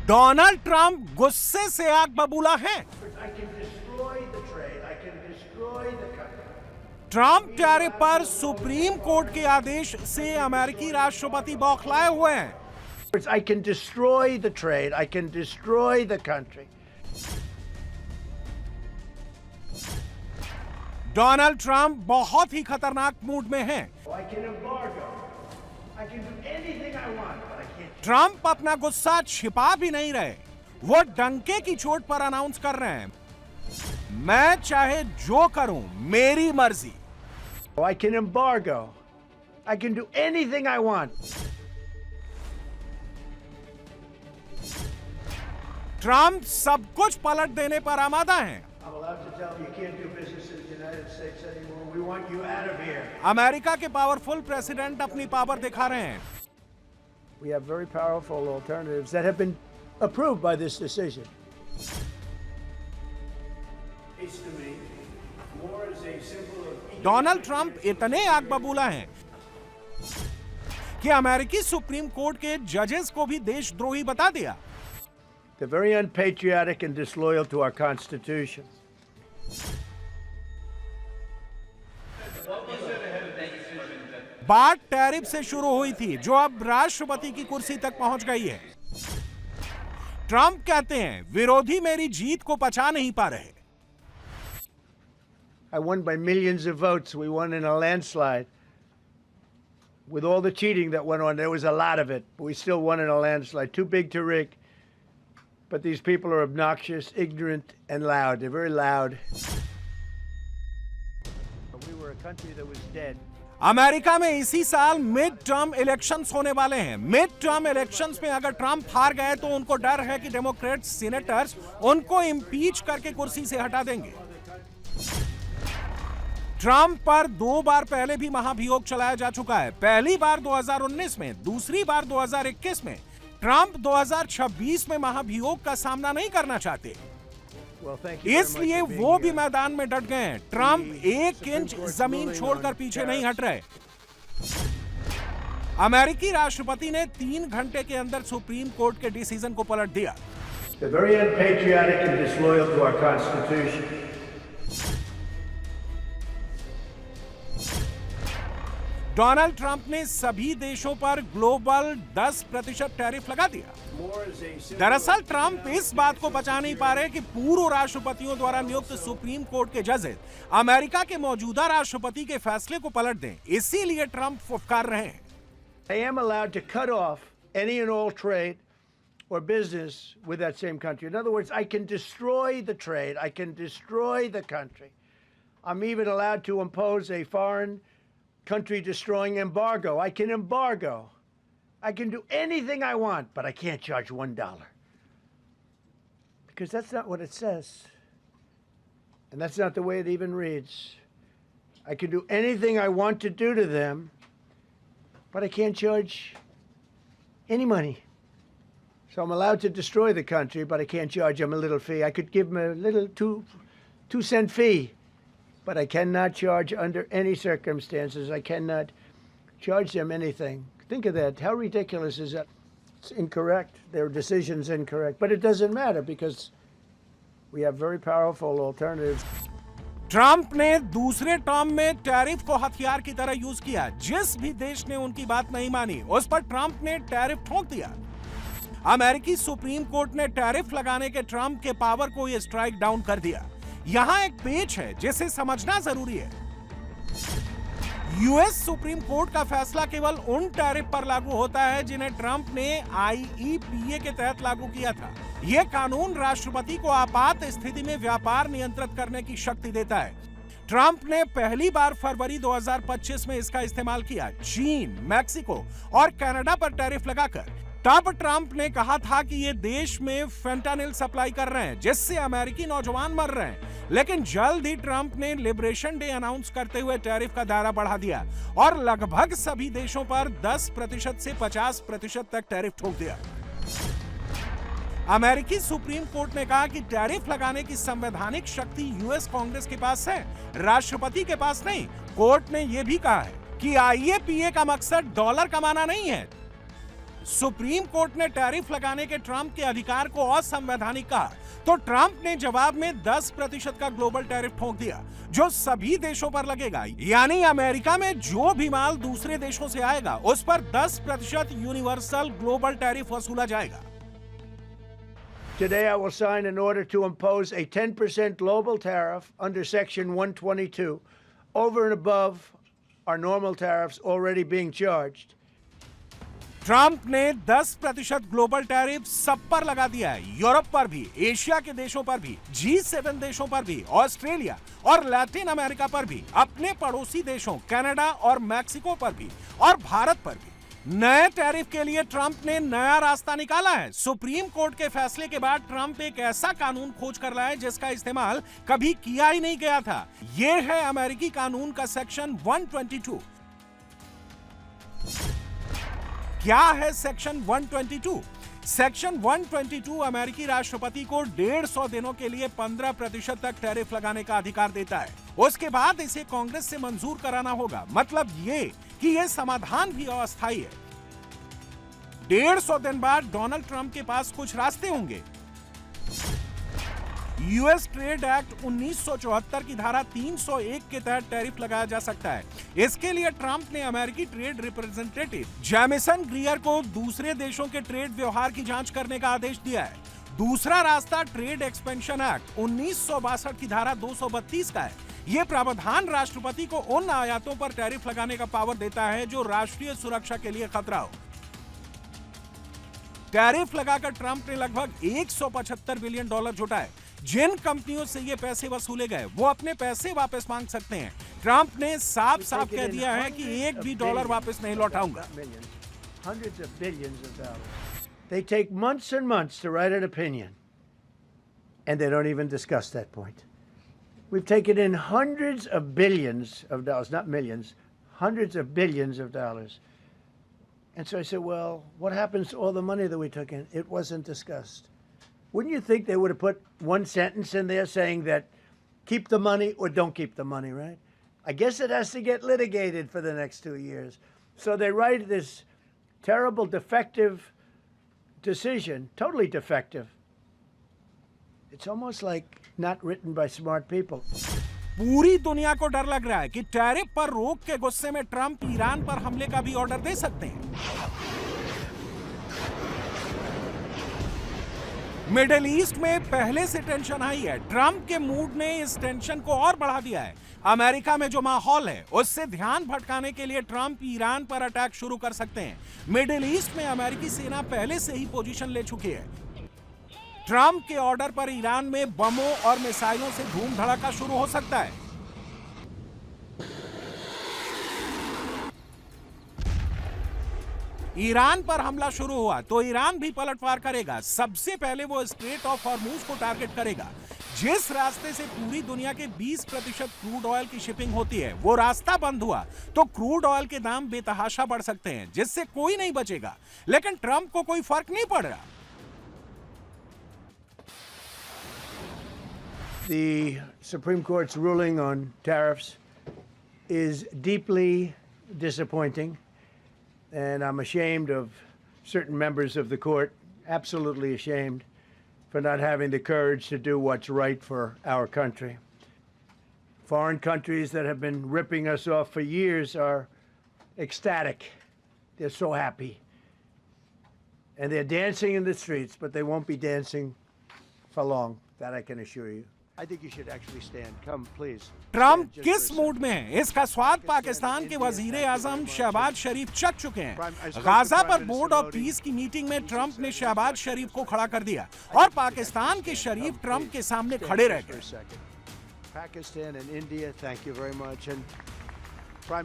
Donald Trump गुस्से से आग बबूला है। ट्रंप टैरिफ पर सुप्रीम कोर्ट के आदेश से अमेरिकी राष्ट्रपति बौखलाए हुए हैं। I can destroy the trade. I can destroy the country. Donald Trump बहुत ही खतरनाक मूड में हैं। I can embargo. I can do anything I want, but I can't. Trump अपना गुस्सा छिपा भी नहीं रहे, वो डंके की चोट पर अनाउंस कर रहे हैं, मैं चाहे जो करूं, मेरी मर्जी। I can embargo. I can do anything I want. Trump सब कुछ पलट देने पर आमादा हैं। I'm allowed to tell you can't do business in the United States anymore. We want you out of here. America के पावरफुल प्रेसिडेंट अपनी power दिखा रहे हैं। We have very powerful alternatives that have been approved by this decision. Donald Trump इतने आग बबूला हैं कि अमेरिकी सुप्रीम कोर्ट के जजेस को भी देशद्रोही बता दिया। They're very unpatriotic and disloyal to our Constitution. बात टैरिफ से शुरू हुई थी, जो अब राष्ट्रपति की कुर्सी तक पहुंच गई है। ट्रंप कहते हैं विरोधी मेरी जीत को पचा नहीं पा रहे। I won by millions of votes. We won in a landslide. With all the cheating that went on, there was a lot of it, but we still won in a landslide. Too big to rig. But these people are obnoxious, ignorant, and loud. They're very loud. We were a country that was dead. America में इसी साल mid term elections होने वाले हैं। Mid term elections में अगर Trump हार गए तो उनको डर है कि डेमोक्रेट सीनेटर्स उनको इम्पीच करके कुर्सी से हटा देंगे। ट्रंप पर 2 बार पहले भी महाभियोग चलाया जा चुका है, पहली बार 2019 में, दूसरी बार 2021 में। ट्रंप 2026 में महाभियोग का सामना नहीं करना चाहते, इसलिए वो भी मैदान में डट गए हैं। ट्रंप 1 इंच जमीन छोड़कर पीछे नहीं हट रहे। अमेरिकी राष्ट्रपति ने 3 घंटे के अंदर सुप्रीम कोर्ट के डिसीजन को पलट दिया। They're very unpatriotic and disloyal to our Constitution. Donald Trump ने सभी देशों पर ग्लोबल 10% टैरिफ लगा दिया। दरअसल ट्रंप इस बात को बचा नहीं पा रहे कि पूर्व राष्ट्रपतियों द्वारा नियुक्त सुप्रीम कोर्ट के जजेस अमेरिका के मौजूदा राष्ट्रपति के फैसले को पलट दें, इसीलिए ट्रंप फुफकार रहे हैं। I am allowed to cut off any and all trade or business with that same country. In other words, I can destroy the trade. I can destroy the country. I'm even allowed to impose a foreign country destroying embargo. I can embargo. I can do anything I want, but I can't charge $1. Because that's not what it says. And that's not the way it even reads. I can do anything I want to do to them, but I can't charge any money. So I'm allowed to destroy the country, but I can't charge them a little fee. I could give them a little 2-cent fee. But I cannot charge under any circumstances. I cannot charge them anything. Think of that. How ridiculous is that? It's incorrect. Their decision's incorrect. But it doesn't matter because we have very powerful alternatives. Trump ने दूसरे term में tariff को हथियार की तरह use किया। जिस भी देश ने उनकी बात नहीं मानी, उस पर ट्रंप ने टैरिफ ठोक दिया। अमेरिकी सुप्रीम कोर्ट ने टैरिफ लगाने के ट्रंप के पावर को ये स्ट्राइक डाउन कर दिया। यहां एक पेच है जिसे समझना जरूरी है। यूएस सुप्रीम कोर्ट का फैसला केवल उन टैरिफ पर लागू होता है जिन्हें ट्रंप ने आईईपीए के तहत लागू किया था। यह कानून राष्ट्रपति को आपात स्थिति में व्यापार नियंत्रित करने की शक्ति देता है। ट्रंप ने पहली बार फरवरी 2025 में इसका इस्तेमाल किया, चीन, मैक्सिको और कनाडा पर टैरिफ लगाकर। तब ट्रंप ने कहा था कि ये देश में फेंटानिल सप्लाई कर रहे हैं, जिससे अमेरिकी नौजवान मर रहे हैं। लेकिन जल्द ही ट्रंप ने लिबरेशन डे अनाउंस करते हुए टैरिफ का दायरा बढ़ा दिया और लगभग सभी देशों पर 10% से 50% तक टैरिफ ठोक दिया। अमेरिकी सुप्रीम कोर्ट ने कहा कि टैरिफ लगाने की संवैधानिक शक्ति यूएस कांग्रेस के पास है, राष्ट्रपति के पास नहीं। कोर्ट ने यह भी कहा है कि आईईपीए का मकसद डॉलर कमाना नहीं है, सुप्रीम कोर्ट ने टैरिफ लगाने के ट्रंप के अधिकार को असंवैधानिक कहा, तो ट्रंप ने जवाब में 10% का ग्लोबल टैरिफ ठोक दिया, जो सभी देशों पर लगेगा। यानी अमेरिका में जो भी माल दूसरे देशों से आएगा, उस पर 10% यूनिवर्सल ग्लोबल टैरिफ वसूला जाएगा। Today I will sign an order to impose a 10% global tariff under Section 122 over and above our normal tariffs already being charged. Trump ने 10% ग्लोबल टैरिफ सब पर लगा दिया है, यूरोप पर भी, एशिया के देशों पर भी, G7 देशों पर भी, ऑस्ट्रेलिया और लैटिन अमेरिका पर भी, अपने पड़ोसी देशों कनाडा और मैक्सिको पर भी और भारत पर भी। नए टैरिफ के लिए ट्रंप ने नया रास्ता निकाला है। सुप्रीम कोर्ट के फैसले के बाद ट्रंप एक ऐसा कानून खोज कर लाए जिसका इस्तेमाल कभी किया ही नहीं गया था। यह है अमेरिकी कानून का सेक्शन 122। क्या है सेक्शन 122? सेक्शन 122 अमेरिकी राष्ट्रपति को 150 दिनों के लिए 15% तक टैरिफ लगाने का अधिकार देता है। उसके बाद इसे कांग्रेस से मंजूर कराना होगा। मतलब ये कि यह समाधान भी अस्थायी है। 150 दिन बाद डोनाल्ड ट्रंप के पास कुछ रास्ते होंगे। यूएस ट्रेड एक्ट 1974 की धारा 301 के तहत टैरिफ लगाया जा सकता है। इसके लिए ट्रंप ने अमेरिकी ट्रेड रिप्रेजेंटेटिव जेमिसन ग्रियर को दूसरे देशों के ट्रेड व्यवहार की जांच करने का आदेश दिया है। दूसरा रास्ता ट्रेड एक्सपेंशन एक्ट 1962 की धारा 232 का है। यह प्रावधान राष्ट्रपति को उन आयातों पर टैरिफ लगाने का पावर देता है जो राष्ट्रीय सुरक्षा के लिए खतरा हो। टैरिफ लगाकर ट्रंप ने लगभग $175 बिलियन जुटाए। जिन कंपनियों से ये पैसे वसूले गए वो अपने पैसे वापस मांग सकते हैं। ट्रंप ने साफ साफ कह दिया है कि एक भी डॉलर वापस नहीं लौटाऊंगा। They take months and months to write an opinion, and they don't even discuss that point. We've taken in hundreds of billions of dollars, not millions, hundreds of billions of dollars. And so I said, well, what happens to all the money that we took in? It wasn't discussed. Wouldn't you think they would have put one sentence in there saying that keep the money or don't keep the money, right? I guess it has to get litigated for the next 2 years. So they write this terrible, defective decision, totally defective. It's almost like not written by smart people. पूरी दुनिया को डर लग रहा है कि tariff पर रोक के गुस्से में ट्रंप ईरान पर हमले का भी ऑर्डर दे सकते हैं। मिडिल ईस्ट में पहले से टेंशन हाई है। ट्रंप के मूड ने इस टेंशन को और बढ़ा दिया है। अमेरिका में जो माहौल है उससे ध्यान भटकाने के लिए ट्रंप ईरान पर अटैक शुरू कर सकते हैं। मिडिल ईस्ट में अमेरिकी सेना पहले से ही पोजीशन ले चुकी है। ट्रंप के ऑर्डर पर ईरान में बमों और मिसाइलों से धूम धड़ाका शुरू हो सकता है। ईरान पर हमला शुरू हुआ तो ईरान भी पलटवार करेगा। सबसे पहले वो स्ट्रेट ऑफ हॉर्मूज को टारगेट करेगा। जिस रास्ते से पूरी दुनिया के 20% क्रूड ऑयल की शिपिंग होती है, वो रास्ता बंद हुआ तो क्रूड ऑयल के दाम बेतहाशा बढ़ सकते हैं, जिससे कोई नहीं बचेगा। लेकिन ट्रंप को कोई फर्क नहीं पड़ रहा। The Supreme Court's ruling on tariffs is deeply disappointing, and I'm ashamed of certain members of the court, absolutely ashamed, for not having the courage to do what's right for our country. Foreign countries that have been ripping us off for years are ecstatic. They're so happy. And they're dancing in the streets, but they won't be dancing for long, that I can assure you. I think you should actually stand. Come, please. Trump किस mood में है इसका स्वाद पाकिस्तान के वजीर आजम शहबाज शरीफ चख चुके हैं। गाजा पर बोर्ड ऑफ पीस की मीटिंग में ट्रंप ने शहबाज शरीफ को खड़ा कर दिया और पाकिस्तान के शरीफ ट्रंप के सामने खड़े रह गए। Pakistan and India, thank you very much. And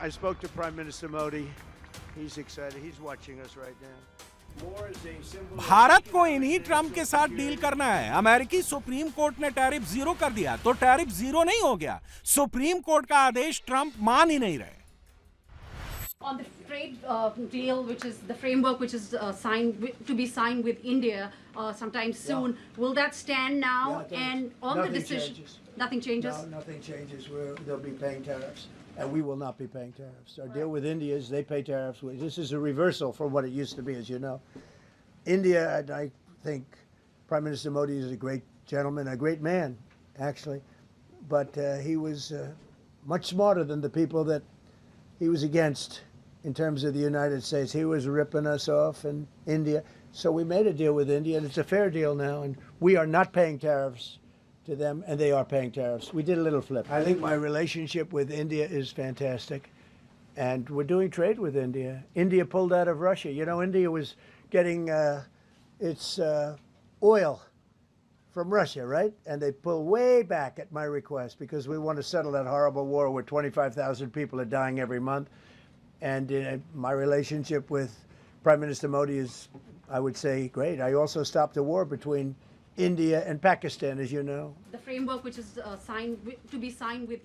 I spoke to Prime Minister Modi. He's excited. He's watching us right now. Bharat को इन्हीं ट्रंप के साथ डील करना है। अमेरिकी सुप्रीम कोर्ट ने टैरिफ जीरो कर दिया तो टैरिफ जीरो नहीं हो गया। सुप्रीम कोर्ट का आदेश ट्रंप मान ही नहीं रहे। On the trade deal, which is the framework which is to be signed with India sometime soon, will that stand now? And on the decision, nothing changes. No, nothing changes. They'll be paying tariffs, and we will not be paying tariffs. Our deal with India is they pay tariffs. This is a reversal from what it used to be, as you know. India, and I think Prime Minister Modi is a great gentleman, a great man, actually, but he was much smarter than the people that he was against in terms of the United States. He was ripping us off in India. So we made a deal with India, and it's a fair deal now, and we are not paying tariffs to them, and they are paying tariffs. We did a little flip. I think my relationship with India is fantastic, and we're doing trade with India. India pulled out of Russia. You know, India was getting its oil from Russia, right? And they pulled way back at my request because we want to settle that horrible war where 25,000 people are dying every month. And my relationship with Prime Minister Modi is, I would say, great. I also stopped a war between India and Pakistan, as you know. The framework which is to be signed with